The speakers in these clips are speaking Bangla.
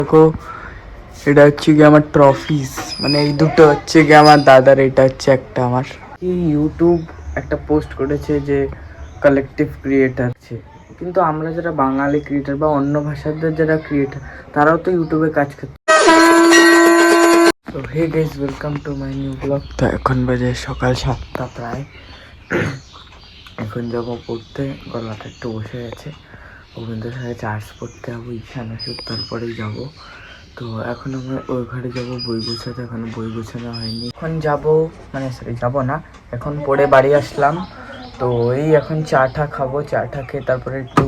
দেখো এটা হচ্ছে কি আমার ট্রফিস, মানে এই দুটো হচ্ছে কি আমার দাদার, এটা হচ্ছে একটা আমার। ইউটিউব একটা পোস্ট করেছে যে কালেকটিভ ক্রিয়েটার আছে, কিন্তু আমরা যারা বাঙালি ক্রিয়েটার বা অন্য ভাষাদের যারা ক্রিয়েটার তারাও তো ইউটিউবে কাজ করছে। তো hey guys, welcome to my new blog. তো এখন বাজে সকাল 7টা প্রায়। এখন যাবো পড়তে, গলাটা একটু বসে গেছে। রবীন্দ্র সাথে চার্জ পড়তে যাবো, ঈশান আসুক তারপরেই যাবো। তো এখন আমরা ওই ঘরে যাবো বই গোছাতে, এখন বই গোছানো হয়নি। এখন যাবো, মানে সরি যাবো না, এখন পড়ে বাড়ি আসলাম। তো এই এখন চা খাবো, চা খেয়ে তারপরে একটু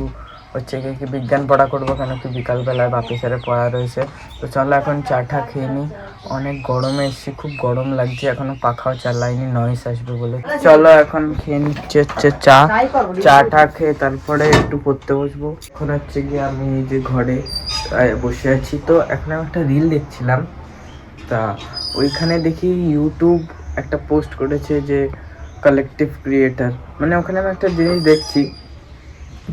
হচ্ছে কি বিজ্ঞান পড়া করবো, কেন কি বিকালবেলায় বাপি স্যারের পড়া রয়েছে। তো চলো এখন চা খেয়ে নিই। অনেক গরমে এসছি, খুব গরম লাগছে, এখনো পাখাও চালাইনি, নয়েস আসবে বলে। চলো এখন খেয়ে নিচ্ছে হচ্ছে চা খেয়ে তারপরে একটু পড়তে বসবো। এখন হচ্ছে গিয়ে আমি যে ঘরে বসে আছি, তো এখন আমি একটা রিল দেখছিলাম। তা ওইখানে দেখি ইউটিউব একটা পোস্ট করেছে যে কালেকটিভ ক্রিয়েটার, মানে ওখানে আমি একটা জিনিস দেখছি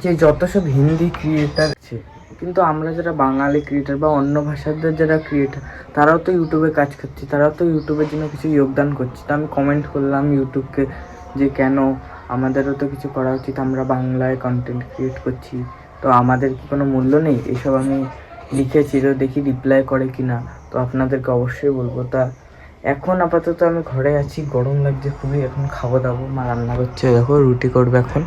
যে যত সব হিন্দি ক্রিয়েটার আছে, কিন্তু আমরা যারা বাঙালি ক্রিয়েটার বা অন্য ভাষাদের যারা ক্রিয়েটার তারাও তো ইউটিউবে কাজ করছে, তারাও তো ইউটিউবের জন্য কিছু যোগদান করছে। তো আমি কমেন্ট করলাম ইউটিউবকে যে কেন আমাদেরও তো কিছু করা উচিত, আমরা বাংলায় কন্টেন্ট ক্রিয়েট করছি, তো আমাদের কি কোনো মূল্য নেই? এসব আমি লিখেছি, তো দেখি রিপ্লাই করে কি না। তো আপনাদেরকে অবশ্যই বলবো। তা এখন আপাতত আমি ঘরে আছি, গরম লাগছে খুবই। এখন খাবো দাবো, মা রান্না করছে, দেখো রুটি করবে এখন।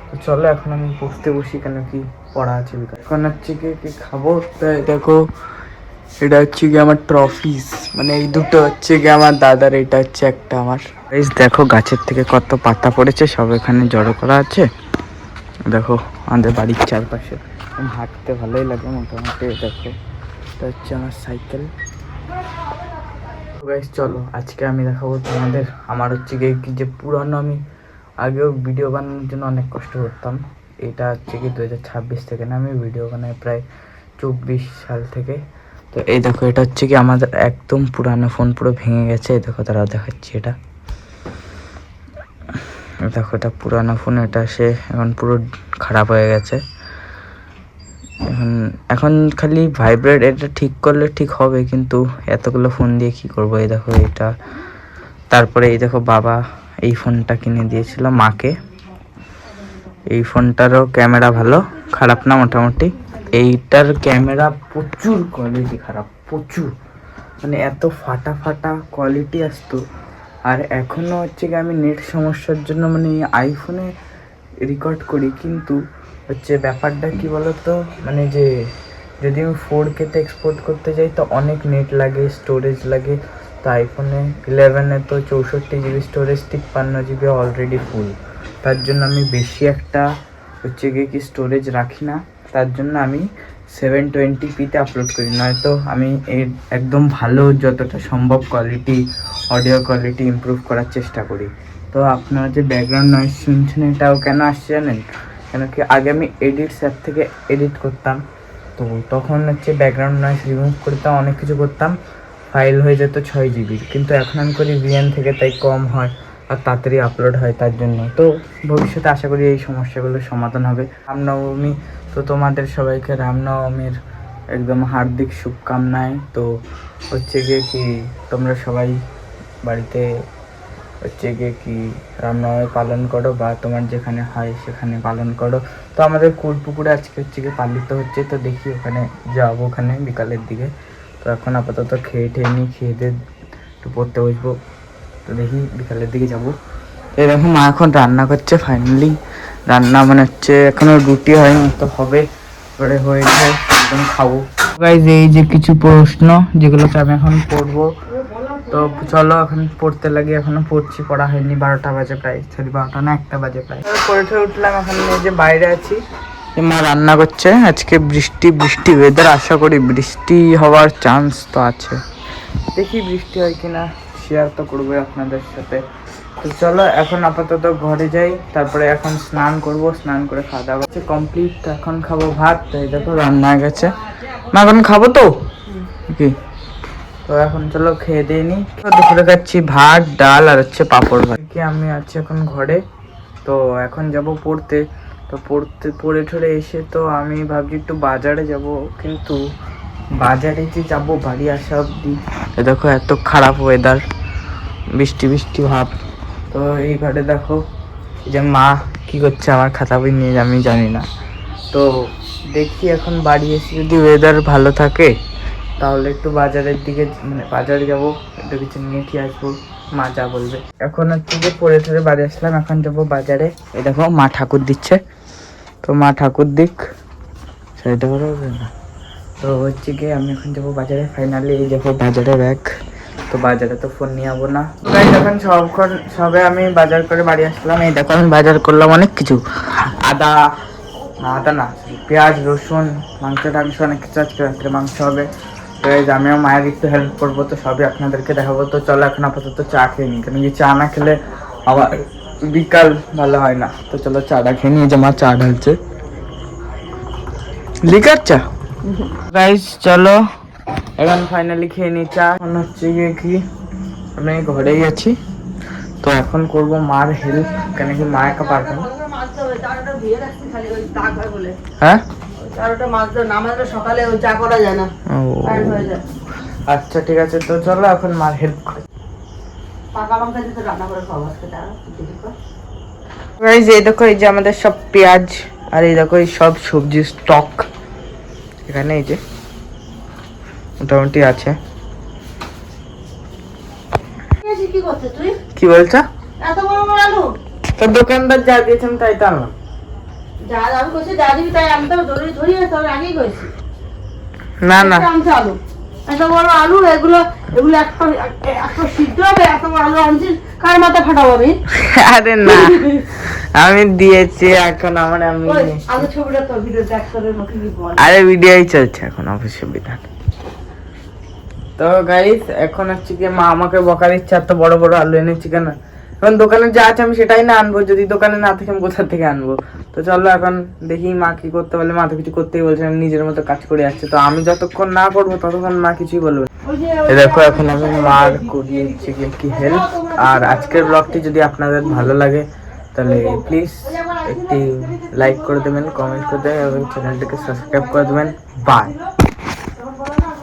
তো চলো এখন আমি পড়তে বসি, কেন কি পড়া আছে বিকাল। এখন হচ্ছে কি খাবো, তাই দেখো এটা হচ্ছে কি আমার ট্রফিস, মানে এই দুটো হচ্ছে কি আমার দাদার, এটা হচ্ছে একটা আমার। গাইস দেখো গাছের থেকে কত পাতা পড়েছে, সব এখানে জড়ো করা আছে। দেখো আমাদের বাড়ির চারপাশে হাঁটতে ভালোই লাগে মোটামুটি। দেখো এটা হচ্ছে আমার সাইকেল। গাইস চলো আজকে আমি দেখাবো তোমাদের আমার হচ্ছে কি যে পুরানো, আমি আগেও ভিডিও বানানোর জন্য অনেক কষ্ট করতাম। এটা হচ্ছে কি 2026 থেকে না, আমি ভিডিও বানাই প্রায় 24 সাল থেকে। তো এই দেখো এটা হচ্ছে কি আমাদের একদম পুরানো ফোন, পুরো ভেঙে গেছে। দেখো তারা দেখাচ্ছি, এটা দেখো এটা পুরানো ফোন, এটা সে এখন পুরো খারাপ হয়ে গেছে। এখন খালি ভাইব্রেট, এটা ঠিক করলে ঠিক হবে, কিন্তু এতগুলো ফোন দিয়ে কি করবো। এই দেখো এটা, তারপরে এই দেখো বাবা এই ফোনটা কিনে দিয়েছিল মাকে। এই ফোনটারও ক্যামেরা ভালো, খারাপ না মোটামুটি। এইটার ক্যামেরা প্রচুর কোয়ালিটি খারাপ, প্রচুর, মানে এত ফাটা কোয়ালিটি আসতো। আর এখনও হচ্ছে কি আমি নেট সমস্যার জন্য মানে আইফোনে রেকর্ড করি, কিন্তু হচ্ছে ব্যাপারটা কি বলতো, মানে যে যদি আমি 4K-তে এক্সপোর্ট করতে যাই তো অনেক নেট লাগে, স্টোরেজ লাগে। তো আইফোনে 11-এ তো 64 GB স্টোরেজ, 53 GB অলরেডি ফুল। তার জন্য আমি বেশি একটা হচ্ছে গিয়ে কি স্টোরেজ রাখি না, তার জন্য আমি 720p-তে আপলোড করি, নয়তো আমি এর একদম ভালো যতটা সম্ভব কোয়ালিটি, অডিও কোয়ালিটি ইমপ্রুভ করার চেষ্টা করি। তো আপনারা যে ব্যাকগ্রাউন্ড নয়েজ শুনছেন এটাও কেন আসছে জানেন? কেন কি আগে আমি এডিটস অ্যাপ থেকে এডিট করতাম, তো তখন হচ্ছে ব্যাকগ্রাউন্ড নয়েজ রিমুভ করতাম, অনেক কিছু করতাম, ফাইল হয়ে যেত 6 GB। কিন্তু এখন আমি করি ভিএন থেকে, তাই কম হয় আর তাড়াতাড়ি আপলোড হয় তার জন্য। তো ভবিষ্যতে আশা করি এই সমস্যাগুলোর সমাধান হবে। রামনবমী, তো তোমাদের সবাইকে রামনবমীর একদম হার্দিক শুভকামনায়। তো হচ্ছে গিয়ে কি তোমরা সবাই বাড়িতে হচ্ছে গিয়ে কি রামনবমী পালন করো, বা তোমার যেখানে হয় সেখানে পালন করো। তো আমাদের কুলপুকুরে আজকে হচ্ছে গিয়ে পালিত হচ্ছে, তো দেখি ওখানে যাবো, ওখানে বিকালের দিকে। তো এখন আপাতত খেয়ে নিই, খেয়ে দিয়ে একটু পড়তে বসবো। তো দেখি বিকালের দিকে যাবো। এরকম মা এখন রান্না করছে, ফাইনালি রান্না মানে হচ্ছে এখনো রুটি হয়নি, তো হবে, পরে হয়ে যায় একদম খাবো। গাইজ এই যে কিছু প্রশ্ন যেগুলোকে আমি এখন পড়বো, তো চলো এখন পড়তে লাগি। এখনো পড়ছি, পড়া হয়নি, 12টা বাজে প্রায়, সরি 12টা না 1টা বাজে প্রায়। পড়ে উঠলাম, এখন এই যে বাইরে আছি, মা রান্না করছে। আজকে বৃষ্টি ওয়েদার, আশা করি বৃষ্টি হওয়ার চান্স তো আছে, দেখি বৃষ্টি হয় কিনা, শেয়ার তো করবো আপনাদের সাথে। তো চলো এখন আপাতত ঘরে যাই, তারপরে এখন স্নান করব, স্নান করে খাওয়া দাওয়া হচ্ছে কমপ্লিট। এখন খাবো ভাত, তাই দেখো রান্না হয়ে গেছে। মা এখন খাবো তো কি, তো এখন চলো খেয়ে দিয়ে নিই। দুপুরে খাচ্ছি ভাত, ডাল আর হচ্ছে পাঁপড় ভাজি। আমি আছি এখন ঘরে, তো এখন যাব পড়তে। তো পড়ে ঠরে এসে তো আমি ভাবছি একটু বাজারে যাব, কিন্তু বাজারে যে যাবো বাড়ি আসা অব্দি দেখো এত খারাপ ওয়েদার, বৃষ্টি বৃষ্টি ভাব। তো এই ঘরে দেখো যে মা কি করছে, আমার খাতা বই নিয়ে আমি জানি না। তো দেখি এখন বাড়ি এসে যদি ওয়েদার ভালো থাকে তাহলে একটু বাজারের দিকে, মানে বাজারে যাবো, একটু কিছু নিয়ে খেয়ে আসবো, মা যা বলবে। এখন হচ্ছে যে পড়ে ঠরে বাড়ি আসলাম, এখন যাবো বাজারে। এই দেখো মা ঠাকুর দিচ্ছে, তো মা ঠাকুর দিক, সেটা করে হবে না। তো হচ্ছে কি আমি এখন যাবো বাজারে। ফাইনালি এই যাবো বাজারে ব্যাগ, তো বাজারে তো ফোন নিয়ে যাবো না। তাই যখন সবে আমি বাজার করে বাড়ি আসলাম, এই দেখো আমি বাজার করলাম অনেক কিছু, আদা না পেঁয়াজ রসুন মাংস টাংস অনেক কিছু, আজকে রাত্রে মাংস হবে। তো এই যে আমিও মায়ের একটু হেল্প করবো, তো সবই আপনাদেরকে দেখাবো। তো চলো এখন আপাতত চা খেয়ে নিই, কারণ কি চা না খেলে আবার বিকাল ভালো হয় না। তো চলো চাটা খেয়ে নিই, যে মা চা ঢালছে, লিকার চা। গাইস চলো এখন ফাইনালি খেয়ে নিই চা। মনে হচ্ছে গিয়ে কি আমি ঘরেই আছি, তো এখন করব মার হেল্প, কেন কি মা একা পারবে না। হ্যাঁ আচ্ছা ঠিক আছে, তো চলো এখন মার হেল্প করি। গাইস এই দেখো, এই যে আমাদের সব পেঁয়াজ, আর এই দেখো এই সব সবজির স্টক এখানে, এই যে মোটামুটি আছে। কি বলছো? তো দোকানদার যা দিয়েছেন তাই তো আনলাম। না না এত বড় আলু, এগুলো এগুলো একটা সিদ্ধ হবে, এত বড় আলু আনছিস, কার মাথা ফাটাবো আমি? আরে না আমি দিয়েছি এখন আমার, আমি আলু ছবিটা তো ভিডিও দেখ করে মুখে কি বল। আরে ভিডিওই চলছে এখন, অবশ্যই বিধান। তো গাইস এখন হচ্ছে কি মা আমাকে বকা দিচ্ছে, এত বড় বড় আলু এনেছি কেন। এখন দোকানে যা আছে আমি সেটাই না আনবো, যদি দোকানে না থাকে আমি কোথা থেকে আনবো। তো চলো এখন দেখি মা কি করতে বলে। মা তো কিছু করতেই বলছে না, নিজের মতো কাজ করে যাচ্ছে। তো আমি যতক্ষণ না করবো ততক্ষণ মা কিছুই বলবে। দেখো এখন আমি মার করি হচ্ছে কি হেল্প। আর আজকের ব্লগটি যদি আপনাদের ভালো লাগে তাহলে প্লিজ একটি লাইক করে দেবেন, কমেন্ট করে দেবেন এবং চ্যানেলটিকে সাবস্ক্রাইব করে দেবেন। বাই।